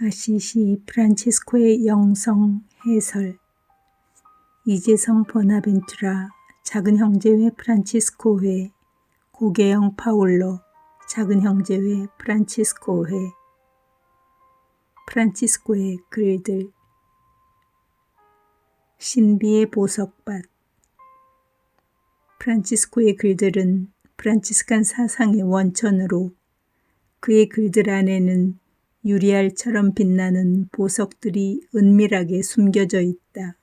아시시 프란치스코의 영성 해설. 이재성 보나벤투라 작은 형제회 프란치스코회, 고계영 파울로 작은 형제회 프란치스코회. 프란치스코의 글들. 신비의 보석밭. 프란치스코의 글들은 프란치스칸 사상의 원천으로 그의 글들 안에는 유리알처럼 빛나는 보석들이 은밀하게 숨겨져 있다.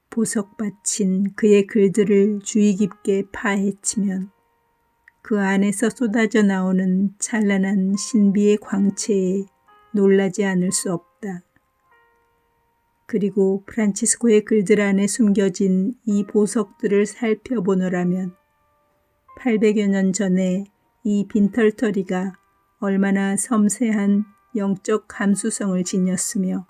보석밭인 그의 글들을 주의 깊게 파헤치면 그 안에서 쏟아져 나오는 찬란한 신비의 광채에 놀라지 않을 수 없다. 그리고 프란치스코의 글들 안에 숨겨진 이 보석들을 살펴보노라면 800여 년 전에 이 빈털터리가 얼마나 섬세한 영적 감수성을 지녔으며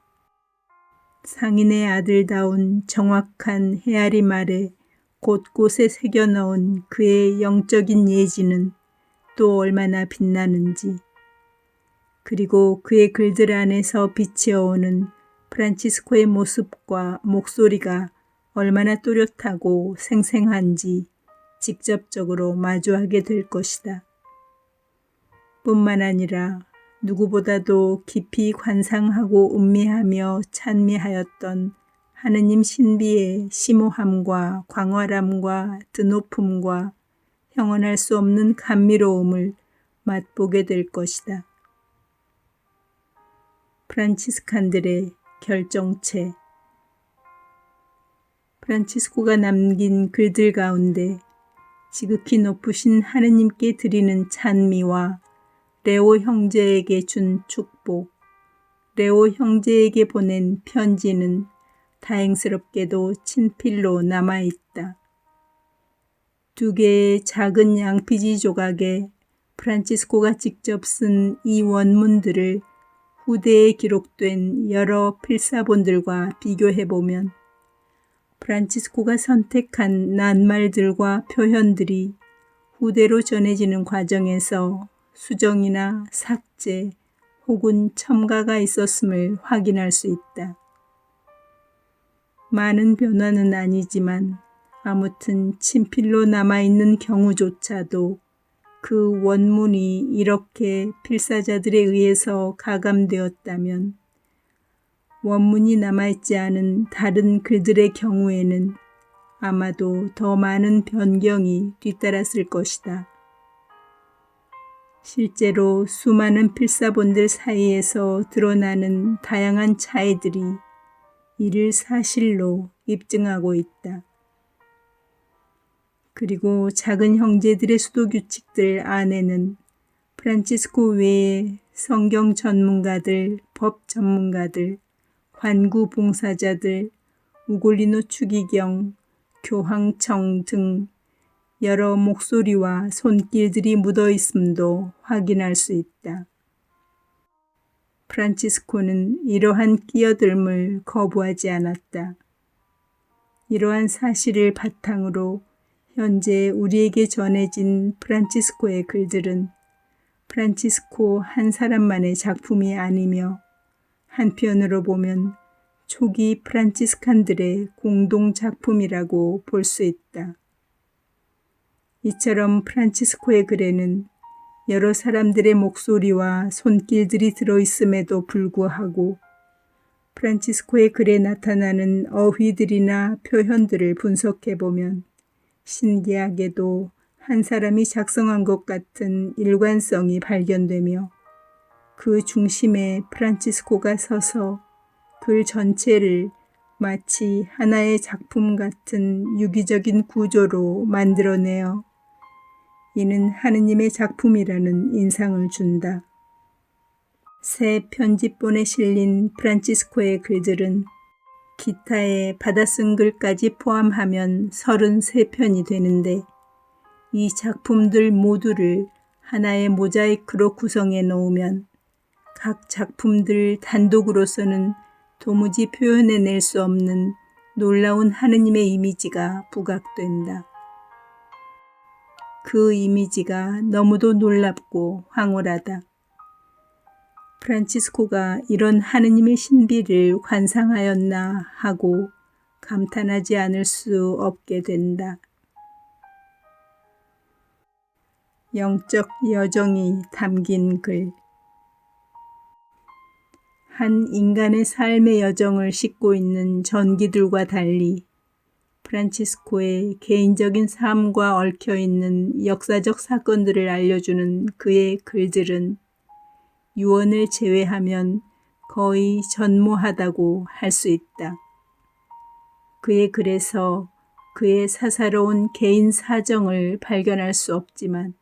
상인의 아들다운 정확한 헤아리 말에 곳곳에 새겨 넣은 그의 영적인 예지는 또 얼마나 빛나는지, 그리고 그의 글들 안에서 비치어오는 프란치스코의 모습과 목소리가 얼마나 또렷하고 생생한지 직접적으로 마주하게 될 것이다. 뿐만 아니라 누구보다도 깊이 관상하고 음미하며 찬미하였던 하느님 신비의 심오함과 광활함과 드높음과 형언할 수 없는 감미로움을 맛보게 될 것이다. 프란치스칸들의 결정체. 프란치스코가 남긴 글들 가운데 지극히 높으신 하느님께 드리는 찬미와 레오 형제에게 준 축복, 레오 형제에게 보낸 편지는 다행스럽게도 친필로 남아있다. 2개의 작은 양피지 조각에 프란치스코가 직접 쓴 이 원문들을 후대에 기록된 여러 필사본들과 비교해보면 프란치스코가 선택한 낱말들과 표현들이 후대로 전해지는 과정에서 수정이나 삭제 혹은 첨가가 있었음을 확인할 수 있다. 많은 변화는 아니지만 아무튼 친필로 남아있는 경우조차도 그 원문이 이렇게 필사자들에 의해서 가감되었다면 원문이 남아있지 않은 다른 글들의 경우에는 아마도 더 많은 변경이 뒤따랐을 것이다. 실제로 수많은 필사본들 사이에서 드러나는 다양한 차이들이 이를 사실로 입증하고 있다. 그리고 작은 형제들의 수도규칙들 안에는 프란치스코 외에 성경 전문가들, 법 전문가들, 관구 봉사자들, 우골리노 추기경, 교황청 등 여러 목소리와 손길들이 묻어 있음도 확인할 수 있다. 프란치스코는 이러한 끼어들음을 거부하지 않았다. 이러한 사실을 바탕으로 현재 우리에게 전해진 프란치스코의 글들은 프란치스코 한 사람만의 작품이 아니며 한편으로 보면 초기 프란치스칸들의 공동 작품이라고 볼 수 있다. 이처럼 프란치스코의 글에는 여러 사람들의 목소리와 손길들이 들어있음에도 불구하고 프란치스코의 글에 나타나는 어휘들이나 표현들을 분석해보면 신기하게도 한 사람이 작성한 것 같은 일관성이 발견되며 그 중심에 프란치스코가 서서 글 전체를 마치 하나의 작품 같은 유기적인 구조로 만들어내어 이는 하느님의 작품이라는 인상을 준다. 새 편집본에 실린 프란치스코의 글들은 기타의 받아쓴 글까지 포함하면 33편이 되는데 이 작품들 모두를 하나의 모자이크로 구성해 놓으면 각 작품들 단독으로서는 도무지 표현해낼 수 없는 놀라운 하느님의 이미지가 부각된다. 그 이미지가 너무도 놀랍고 황홀하다. 프란치스코가 이런 하느님의 신비를 관상하였나 하고 감탄하지 않을 수 없게 된다. 영적 여정이 담긴 글. 한 인간의 삶의 여정을 싣고 있는 전기들과 달리 프란치스코의 개인적인 삶과 얽혀있는 역사적 사건들을 알려주는 그의 글들은 유언을 제외하면 거의 전무하다고 할 수 있다. 그의 글에서 그의 사사로운 개인 사정을 발견할 수 없지만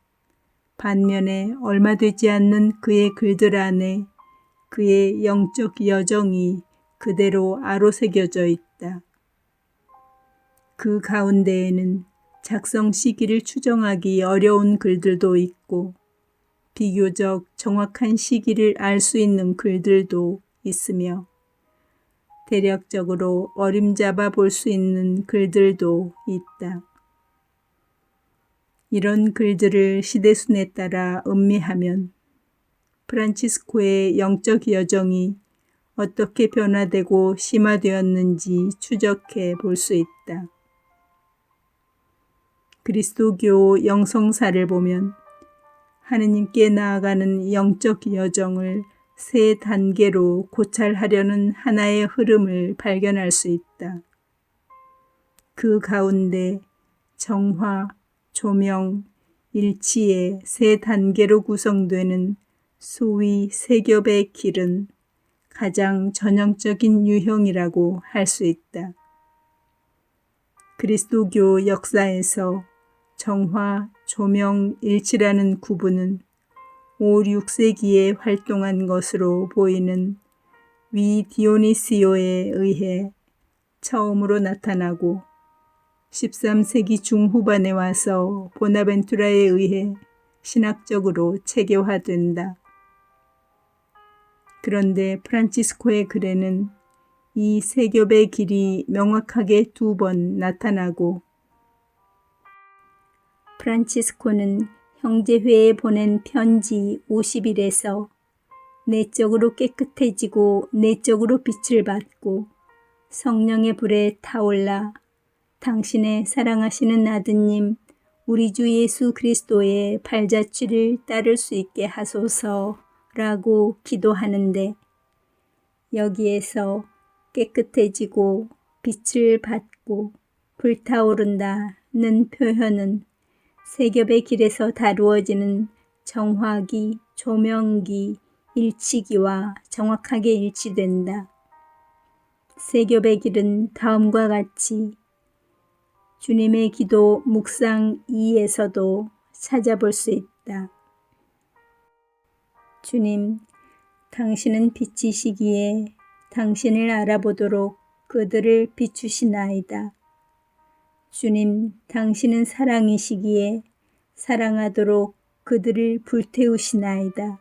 반면에 얼마 되지 않는 그의 글들 안에 그의 영적 여정이 그대로 아로새겨져 있다. 그 가운데에는 작성 시기를 추정하기 어려운 글들도 있고 비교적 정확한 시기를 알 수 있는 글들도 있으며 대략적으로 어림잡아 볼 수 있는 글들도 있다. 이런 글들을 시대순에 따라 음미하면 프란치스코의 영적 여정이 어떻게 변화되고 심화되었는지 추적해 볼 수 있다. 그리스도교 영성사를 보면 하느님께 나아가는 영적 여정을 세 단계로 고찰하려는 하나의 흐름을 발견할 수 있다. 그 가운데 정화, 조명, 일치의 세 단계로 구성되는 소위 세겹의 길은 가장 전형적인 유형이라고 할 수 있다. 그리스도교 역사에서 정화, 조명, 일치라는 구분은 5, 6세기에 활동한 것으로 보이는 위 디오니시오에 의해 처음으로 나타나고 13세기 중후반에 와서 보나벤투라에 의해 신학적으로 체계화된다. 그런데 프란치스코의 글에는 이 세겹의 길이 명확하게 2번 나타나고 프란치스코는 형제회에 보낸 편지 50일에서 내적으로 깨끗해지고 내적으로 빛을 받고 성령의 불에 타올라 당신의 사랑하시는 아드님 우리 주 예수 그리스도의 발자취를 따를 수 있게 하소서라고 기도하는데 여기에서 깨끗해지고 빛을 받고 불타오른다는 표현은 세겹의 길에서 다루어지는 정화기, 조명기, 일치기와 정확하게 일치된다. 세겹의 길은 다음과 같이 주님의 기도 묵상 2에서도 찾아볼 수 있다. 주님, 당신은 빛이시기에 당신을 알아보도록 그들을 비추시나이다. 주님, 당신은 사랑이시기에 사랑하도록 그들을 불태우시나이다.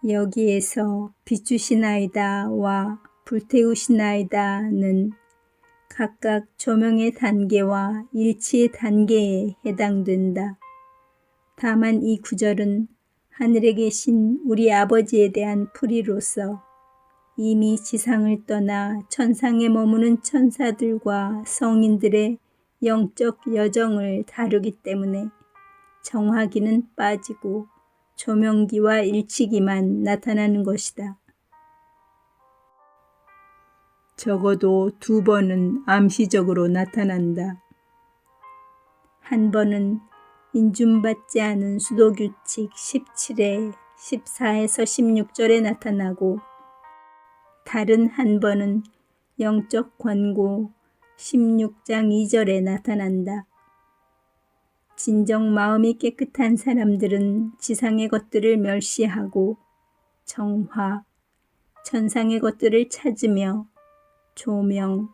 여기에서 비추시나이다와 불태우시나이다는 각각 조명의 단계와 일치의 단계에 해당된다. 다만 이 구절은 하늘에 계신 우리 아버지에 대한 풀이로서 이미 지상을 떠나 천상에 머무는 천사들과 성인들의 영적 여정을 다루기 때문에 정화기는 빠지고 조명기와 일치기만 나타나는 것이다. 적어도 2번은 암시적으로 나타난다. 한 번은 인준받지 않은 수도규칙 17의 14에서 16절에 나타나고 다른 한 번은 영적 권고 16장 2절에 나타난다. 진정 마음이 깨끗한 사람들은 지상의 것들을 멸시하고 정화, 천상의 것들을 찾으며 조명,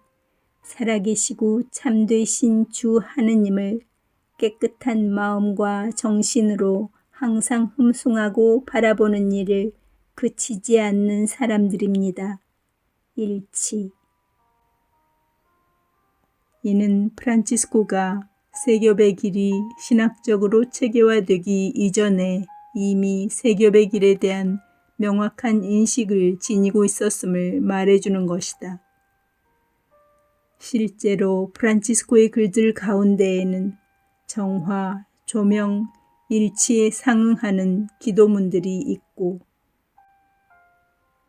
살아계시고 참되신 주 하느님을 깨끗한 마음과 정신으로 항상 흠숭하고 바라보는 일을 그치지 않는 사람들입니다. 일치. 이는 프란치스코가 세겹의 길이 신학적으로 체계화되기 이전에 이미 세겹의 길에 대한 명확한 인식을 지니고 있었음을 말해주는 것이다. 실제로 프란치스코의 글들 가운데에는 정화, 조명, 일치에 상응하는 기도문들이 있고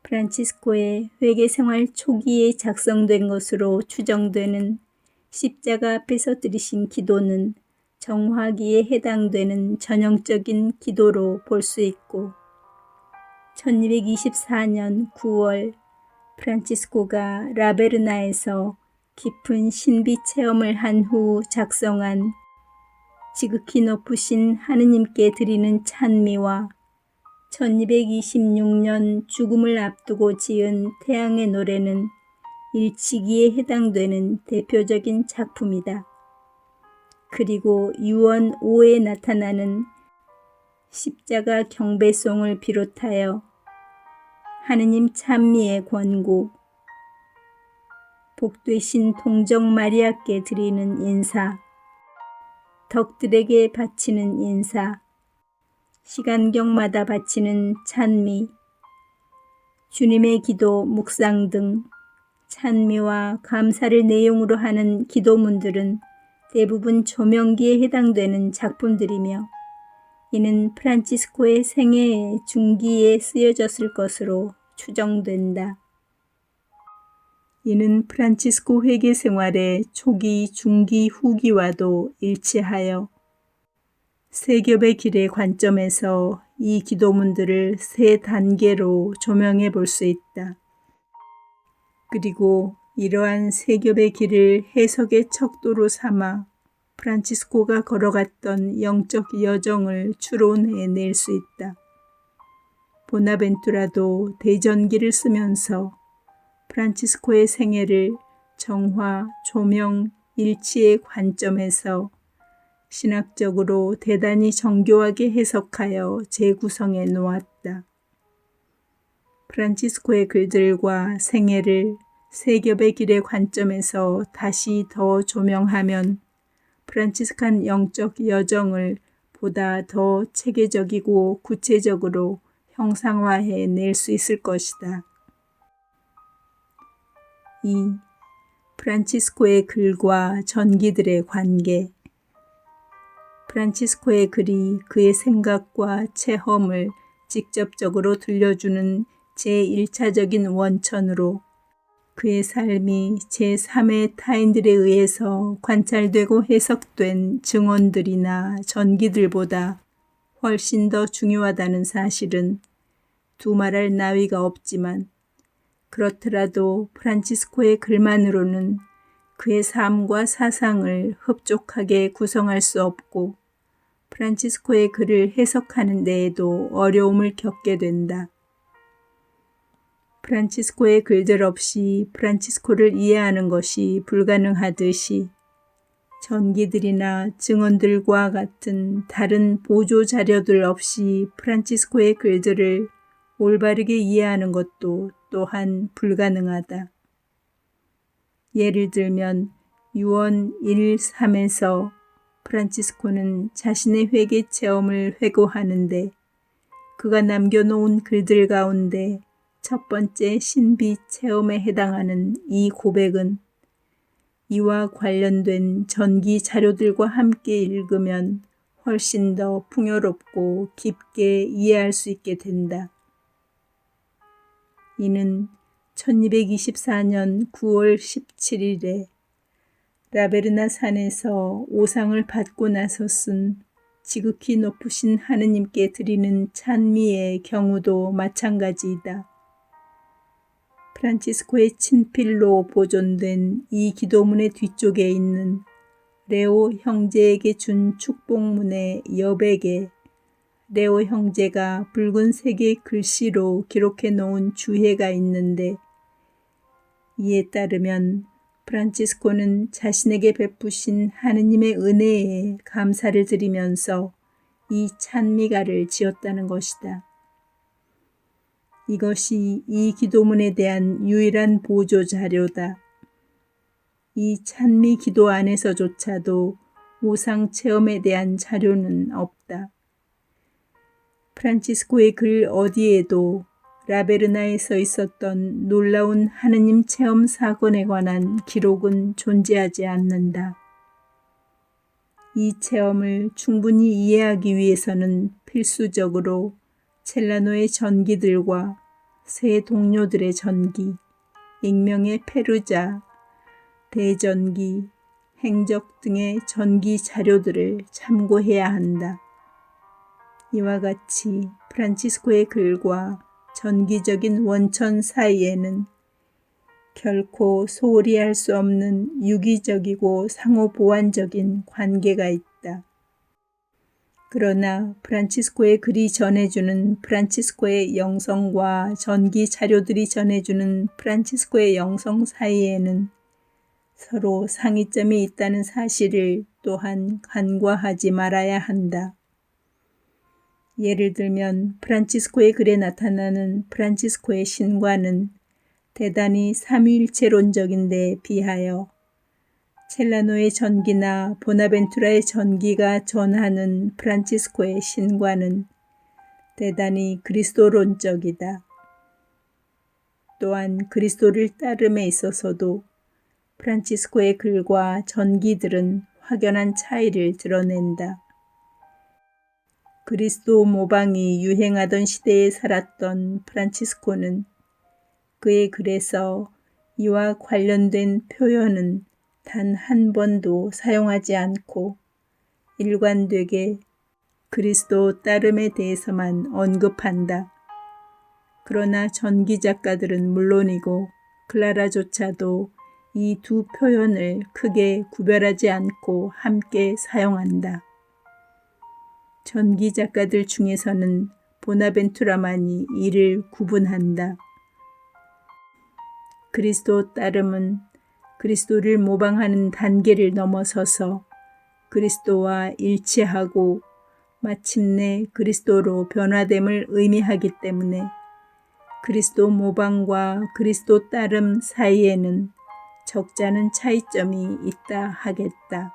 프란치스코의 회개생활 초기에 작성된 것으로 추정되는 십자가 앞에서 드리신 기도는 정화기에 해당되는 전형적인 기도로 볼 수 있고 1224년 9월 프란치스코가 라베르나에서 깊은 신비 체험을 한 후 작성한 지극히 높으신 하느님께 드리는 찬미와 1226년 죽음을 앞두고 지은 태양의 노래는 일치기에 해당되는 대표적인 작품이다. 그리고 유언 5에 나타나는 십자가 경배송을 비롯하여 하느님 찬미의 권고, 복되신 동정 마리아께 드리는 인사, 덕들에게 바치는 인사, 시간경마다 바치는 찬미, 주님의 기도 묵상 등 찬미와 감사를 내용으로 하는 기도문들은 대부분 조명기에 해당되는 작품들이며 이는 프란치스코의 생애의 중기에 쓰여졌을 것으로 추정된다. 이는 프란치스코 회개 생활의 초기, 중기, 후기와도 일치하여 세겹의 길의 관점에서 이 기도문들을 세 단계로 조명해 볼 수 있다. 그리고 이러한 세겹의 길을 해석의 척도로 삼아 프란치스코가 걸어갔던 영적 여정을 추론해낼 수 있다. 보나벤투라도 대전기를 쓰면서 프란치스코의 생애를 정화, 조명, 일치의 관점에서 신학적으로 대단히 정교하게 해석하여 재구성해 놓았다. 프란치스코의 글들과 생애를 세겹의 길의 관점에서 다시 더 조명하면 프란치스칸 영적 여정을 보다 더 체계적이고 구체적으로 형상화해 낼 수 있을 것이다. 2. 프란치스코의 글과 전기들의 관계. 프란치스코의 글이 그의 생각과 체험을 직접적으로 들려주는 제1차적인 원천으로 그의 삶이 제3의 타인들에 의해서 관찰되고 해석된 증언들이나 전기들보다 훨씬 더 중요하다는 사실은 두말할 나위가 없지만 그렇더라도 프란치스코의 글만으로는 그의 삶과 사상을 흡족하게 구성할 수 없고 프란치스코의 글을 해석하는 데에도 어려움을 겪게 된다. 프란치스코의 글들 없이 프란치스코를 이해하는 것이 불가능하듯이 전기들이나 증언들과 같은 다른 보조 자료들 없이 프란치스코의 글들을 올바르게 이해하는 것도 또한 불가능하다. 예를 들면 유언 1.3에서 프란치스코는 자신의 회개 체험을 회고하는데 그가 남겨놓은 글들 가운데 첫 번째 신비 체험에 해당하는 이 고백은 이와 관련된 전기 자료들과 함께 읽으면 훨씬 더 풍요롭고 깊게 이해할 수 있게 된다. 이는 1224년 9월 17일에 라베르나 산에서 오상을 받고 나서 쓴 지극히 높으신 하느님께 드리는 찬미의 경우도 마찬가지이다. 프란치스코의 친필로 보존된 이 기도문의 뒤쪽에 있는 레오 형제에게 준 축복문의 여백에 레오 형제가 붉은색의 글씨로 기록해 놓은 주해가 있는데 이에 따르면 프란치스코는 자신에게 베푸신 하느님의 은혜에 감사를 드리면서 이 찬미가를 지었다는 것이다. 이것이 이 기도문에 대한 유일한 보조 자료다. 이 찬미 기도 안에서조차도 오상 체험에 대한 자료는 없다. 프란치스코의 글 어디에도 라베르나에서 있었던 놀라운 하느님 체험 사건에 관한 기록은 존재하지 않는다. 이 체험을 충분히 이해하기 위해서는 필수적으로 첼라노의 전기들과 세 동료들의 전기, 익명의 페루자, 대전기, 행적 등의 전기 자료들을 참고해야 한다. 이와 같이 프란치스코의 글과 전기적인 원천 사이에는 결코 소홀히 할 수 없는 유기적이고 상호보완적인 관계가 있다. 그러나 프란치스코의 글이 전해주는 프란치스코의 영성과 전기 자료들이 전해주는 프란치스코의 영성 사이에는 서로 상이점이 있다는 사실을 또한 간과하지 말아야 한다. 예를 들면 프란치스코의 글에 나타나는 프란치스코의 신과는 대단히 삼위일체론적인 데 비하여 첼라노의 전기나 보나벤투라의 전기가 전하는 프란치스코의 신과는 대단히 그리스도론적이다. 또한 그리스도를 따름에 있어서도 프란치스코의 글과 전기들은 확연한 차이를 드러낸다. 그리스도 모방이 유행하던 시대에 살았던 프란치스코는 그의 글에서 이와 관련된 표현은 단 한 번도 사용하지 않고 일관되게 그리스도 따름에 대해서만 언급한다. 그러나 전기 작가들은 물론이고 클라라조차도 이 두 표현을 크게 구별하지 않고 함께 사용한다. 전기 작가들 중에서는 보나벤투라만이 이를 구분한다. 그리스도 따름은 그리스도를 모방하는 단계를 넘어서서 그리스도와 일치하고 마침내 그리스도로 변화됨을 의미하기 때문에 그리스도 모방과 그리스도 따름 사이에는 적잖은 차이점이 있다 하겠다.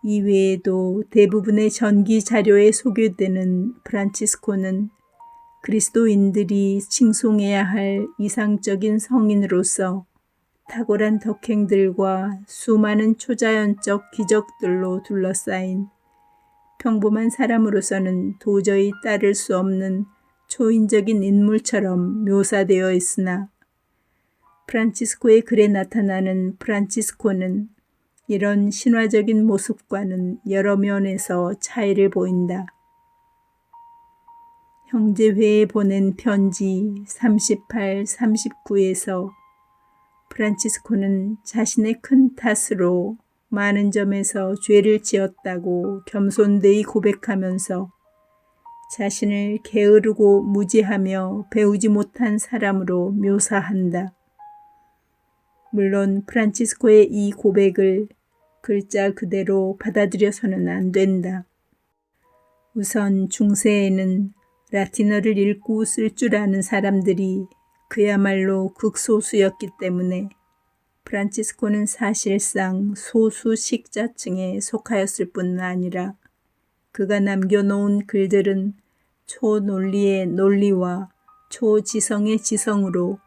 이외에도 대부분의 전기 자료에 소개되는 프란치스코는 그리스도인들이 칭송해야 할 이상적인 성인으로서 탁월한 덕행들과 수많은 초자연적 기적들로 둘러싸인 평범한 사람으로서는 도저히 따를 수 없는 초인적인 인물처럼 묘사되어 있으나 프란치스코의 글에 나타나는 프란치스코는 이런 신화적인 모습과는 여러 면에서 차이를 보인다. 형제회에 보낸 편지 38, 39에서 프란치스코는 자신의 큰 탓으로 많은 점에서 죄를 지었다고 겸손되이 고백하면서 자신을 게으르고 무지하며 배우지 못한 사람으로 묘사한다. 물론 프란치스코의 이 고백을 글자 그대로 받아들여서는 안 된다. 우선 중세에는 라틴어를 읽고 쓸 줄 아는 사람들이 그야말로 극소수였기 때문에 프란치스코는 사실상 소수 식자층에 속하였을 뿐 아니라 그가 남겨놓은 글들은 초논리의 논리와 초지성의 지성으로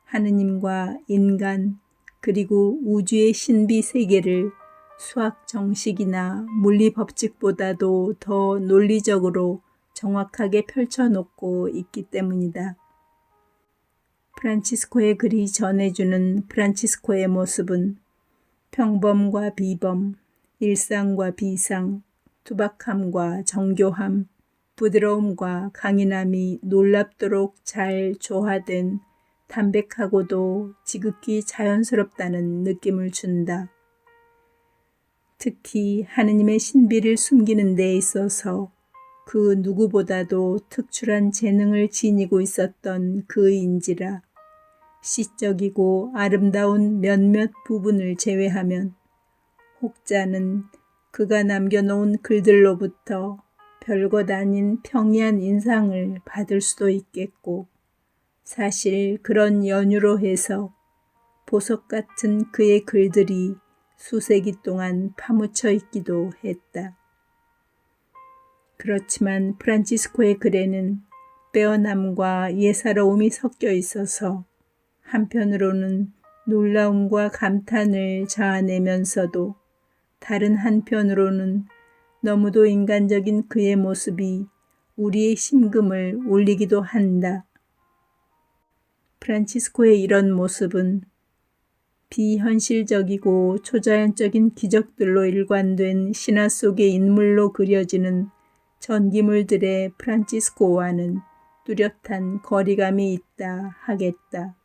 하느님과 인간 그리고 우주의 신비 세계를 수학 정식이나 물리 법칙보다도 더 논리적으로 정확하게 펼쳐놓고 있기 때문이다. 프란치스코의 글이 전해주는 프란치스코의 모습은 평범과 비범, 일상과 비상, 투박함과 정교함, 부드러움과 강인함이 놀랍도록 잘 조화된 담백하고도 지극히 자연스럽다는 느낌을 준다. 특히 하느님의 신비를 숨기는 데 있어서 그 누구보다도 특출한 재능을 지니고 있었던 그인지라 시적이고 아름다운 몇몇 부분을 제외하면 혹자는 그가 남겨놓은 글들로부터 별것 아닌 평이한 인상을 받을 수도 있겠고 사실 그런 연유로 해서 보석 같은 그의 글들이 수세기 동안 파묻혀 있기도 했다. 그렇지만 프란치스코의 글에는 못배어남과 예사로움이 섞여 있어서 한편으로는 놀라움과 감탄을 자아내면서도 다른 한편으로는 너무도 인간적인 그의 모습이 우리의 심금을 울리기도 한다. 프란치스코의 이런 모습은 비현실적이고 초자연적인 기적들로 일관된 신화 속의 인물로 그려지는 전기물들의 프란치스코와는 뚜렷한 거리감이 있다 하겠다.